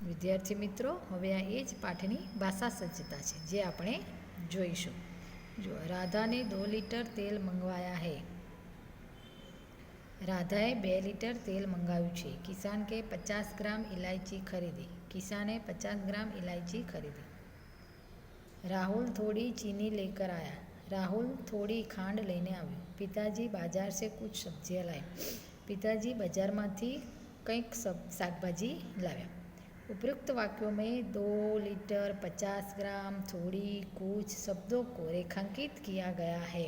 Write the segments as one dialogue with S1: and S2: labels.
S1: વિદ્યાર્થી મિત્રો, હવે આ એ જ પાઠની ભાષા સજ્જતા છે જે આપણે જોઈશું. જો રાધાને 2 लीटर તેલ મંગવાયા હે. રાધાએ 2 लीटर તેલ મંગાવ્યું છે. કિસાન કે 50 ગ્રામ ઇલાયચી ખરીદી. કિસાને 50 ગ્રામ ઇલાયચી ખરીદી. राहुल थोड़ी चीनी लेकर आया. राहुल थोड़ी खांड લઈને આવ્યો. पिताजी बाजार से कुछ सब्जियां लाए. पिताजी बाजारમાંથી કંઈક શાકભાજી લાવ્યા. उपयुक्त वाक्यों में 2 लीटर, 50 ग्राम, थोड़ी, कुछ शब्दों को रेखांकित किया गया है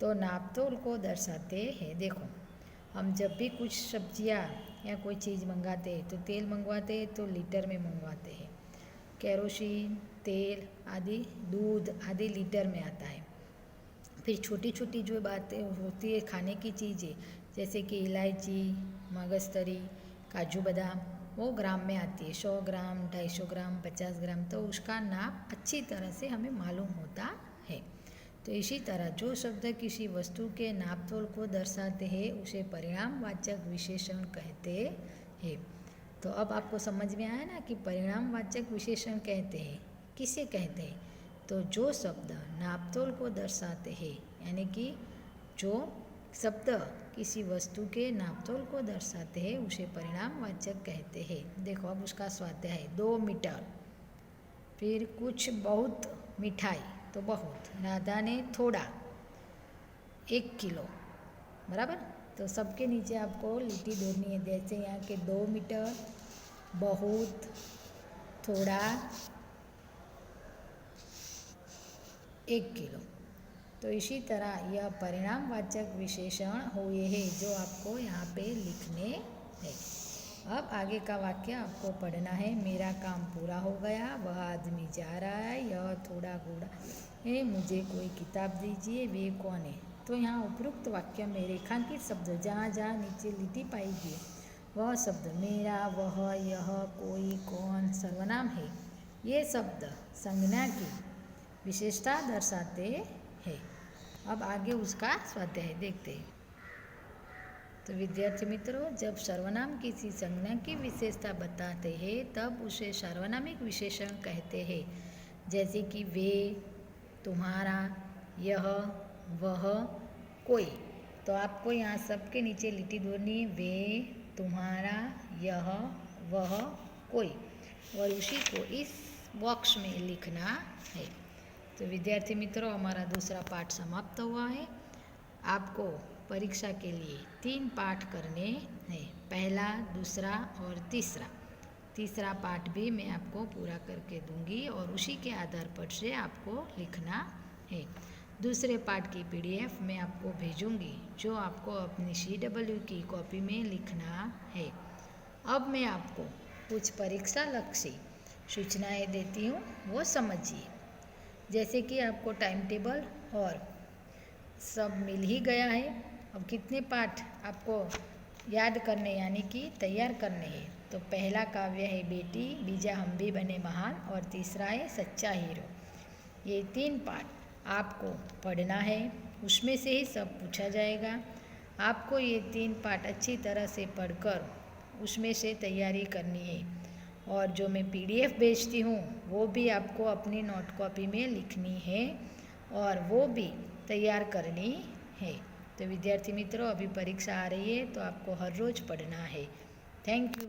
S1: तो नापतोल को दर्शाते हैं. देखो, हम जब भी कुछ सब्जियां या कोई चीज़ मंगाते हैं तो तेल मंगवाते हैं तो लीटर में मंगवाते हैं. केरोसिन, तेल आदि, दूध आदि लीटर में आता है. फिर छोटी छोटी जो बातें होती है खाने की चीज़ें जैसे कि इलायची, मगजतरी, काजू बादाम, वो ग्राम में आती है. 100 ग्राम, 250 ग्राम, 50 ग्राम, तो उसका नाप अच्छी तरह से हमें मालूम होता है. तो इसी तरह जो शब्द किसी वस्तु के नापतोल को दर्शाते हैं उसे परिणामवाचक विशेषण कहते हैं. तो अब आपको समझ में आया ना कि परिणामवाचक विशेषण कहते हैं किसे कहते हैं. तो जो शब्द नापतोल को दर्शाते हैं, यानी कि जो शब्द किसी वस्तु के नापतोल को दर्शाते हैं उसे परिणामवाचक कहते हैं. देखो, अब उसका स्वाध्याय है. 2 मीटर, फिर कुछ, बहुत, मिठाई तो बहुत. राधा ने थोड़ा, 1 किलो, बराबर. तो सबके नीचे आपको लिट्टी दौड़नी है. जैसे यहाँ के 2 मीटर, बहुत, थोड़ा, 1 किलो. तो इसी तरह यह परिणामवाचक विशेषण हुए हैं जो आपको यहाँ पे लिखने हैं. अब आगे का वाक्य आपको पढ़ना है. मेरा काम पूरा हो गया. वह आदमी जा रहा है. यह थोड़ा घोड़ा है. मुझे कोई किताब दीजिए. वे कौन है. तो यहाँ उपयुक्त वाक्य में रेखांकित शब्द जहाँ जहाँ नीचे लिट्टी पाएगी वह शब्द मेरा, वह, यह, कोई, कौन सर्वनाम है. ये शब्द संज्ञा की विशेषता दर्शाते हैं. अब आगे उसका स्वाध्याय देखते हैं. तो विद्यार्थी मित्रों, जब सर्वनाम किसी संज्ञा की विशेषता बताते हैं तब उसे सार्वनामिक विशेषण कहते हैं. जैसे कि वे, तुम्हारा, यह, वह, कोई. तो आपको यहाँ सबके नीचे लिट्टी दौड़नी है. वे, तुम्हारा, यह, वह, कोई, और उसी को इस बॉक्स में लिखना है. तो विद्यार्थी मित्रों, हमारा दूसरा पाठ समाप्त हुआ है. आपको परीक्षा के लिए 3 पाठ करने हैं. पहला, दूसरा और तीसरा पाठ भी मैं आपको पूरा करके दूंगी और उसी के आधार पर से आपको लिखना है. दूसरे पाठ की PDF मैं आपको भेजूंगी जो आपको अपनी CW की कॉपी में लिखना है. अब मैं आपको कुछ परीक्षा लक्ष्य सूचनाएं देती हूँ, वो समझिए. जैसे कि आपको टाइम टेबल और सब मिल ही गया है. अब कितने पाठ आपको याद करने यानी कि तैयार करने हैं. तो पहला काव्य है बेटी, बीजा हम भी बने महान और तीसरा है सच्चा हीरो. ये 3 पाठ आपको पढ़ना है. उसमें से ही सब पूछा जाएगा. आपको ये 3 पाठ अच्छी तरह से पढ़कर उसमें से तैयारी करनी है. और जो मैं PDF भेजती हूँ वो भी आपको अपनी नोट कॉपी में लिखनी है और वो भी तैयार करनी है. तो विद्यार्थी मित्रों, अभी परीक्षा आ रही है तो आपको हर रोज़ पढ़ना है. Thank you.